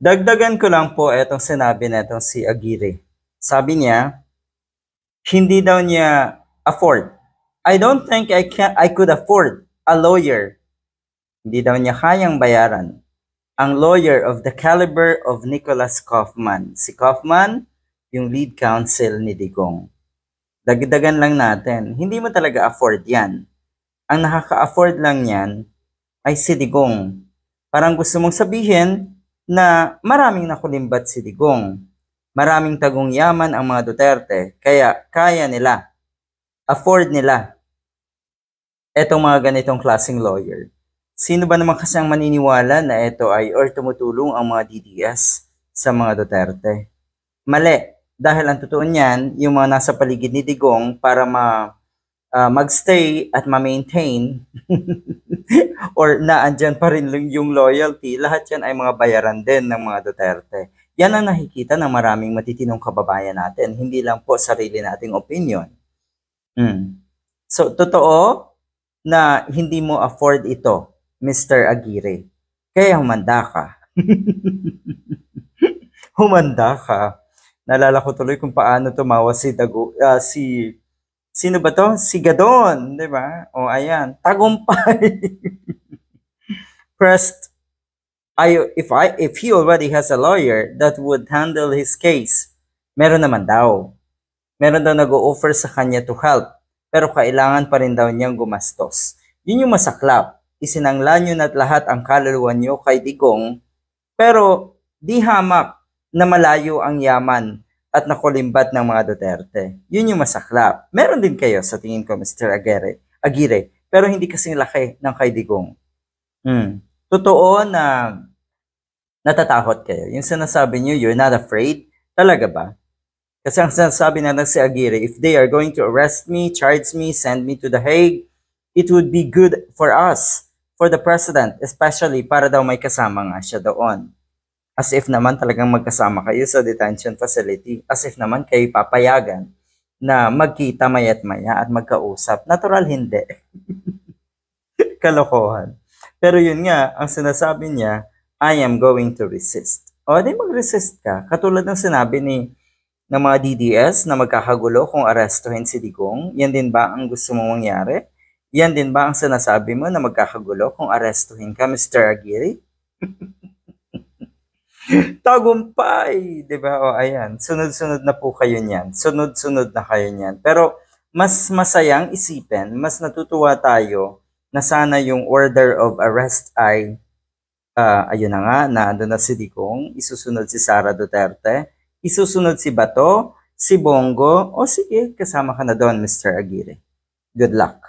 Dagdagan ko lang po itong sinabi netong si Aguirre. Sabi niya, hindi daw niya afford. I don't think I could afford a lawyer. Hindi daw niya kayang bayaran ang lawyer of the caliber of Nicholas Kaufman. Si Kaufman, yung lead counsel ni Digong. Dagdagan lang natin, hindi mo talaga afford yan. Ang nakaka-afford lang yan ay si Digong. Parang gusto mong sabihin na maraming nakulimbat si Digong. Maraming tagong yaman ang mga Duterte, kaya kaya nila, afford nila etong mga ganitong klaseng lawyer. Sino ba naman kasi ang maniniwala na ito ay or tumutulong ang mga DDS sa mga Duterte? Mali. Dahil ang totoo niyan, yung mga nasa paligid ni Digong para magstay at ma-maintain or naandyan pa rin yung loyalty, lahat yan ay mga bayaran din ng mga Duterte. Yan ang nakikita ng maraming matitinong kababayan natin, hindi lang po sarili nating opinion. So, totoo na hindi mo afford ito, Mr. Aguirre. Kaya humanda ka. Humanda ka. Naalala ko tuloy kung paano tumawa sino ba to? Si Gadon, di ba? O ayan, tagumpay. Pressed, if he already has a lawyer that would handle his case, meron naman daw. Meron daw nag-o-offer sa kanya to help, pero kailangan pa rin daw niyang gumastos. Yun yung masaklap. Isinangla niyo na't lahat ang kaluluwa niyo kay Digong, pero di hamak na malayo ang yaman at nakulimbat ng mga Duterte. Yun yung masaklap. Meron din kayo sa tingin ko, Mr. Aguirre, pero hindi kasing laki ng kay Digong. Totoo na natatakot kayo. Yung sinasabi niyo, you're not afraid? Talaga ba? Kasi ang sinasabi na si Aguirre, if they are going to arrest me, charge me, send me to The Hague, it would be good for us, for the president, especially para daw may kasama nga siya doon. As if naman talagang magkasama kayo sa detention facility. As if naman kayo papayagan na magkita mayat maya at magkausap. Natural hindi. Kalokohan. Pero yun nga, ang sinasabi niya, I am going to resist. O, di mag-resist ka. Katulad ng sinabi ng mga DDS na magkakagulo kung arestuhin si Digong. Yan din ba ang gusto mong mangyari? Yan din ba ang sinasabi mo na magkakagulo kung arestuhin ka, Mr. Aguirre? Tagumpay, 'di ba? O ayan, sunod-sunod na po kayo niyan. Sunod-sunod na kayo niyan. Pero mas masayang isipin, mas natutuwa tayo na sana yung order of arrest ay ayun na nga, naando na si Digong, isusunod si Sara Duterte, isusunod si Bato, si Bongo, o sige, kasama ka na doon, Mr. Aguirre. Good luck.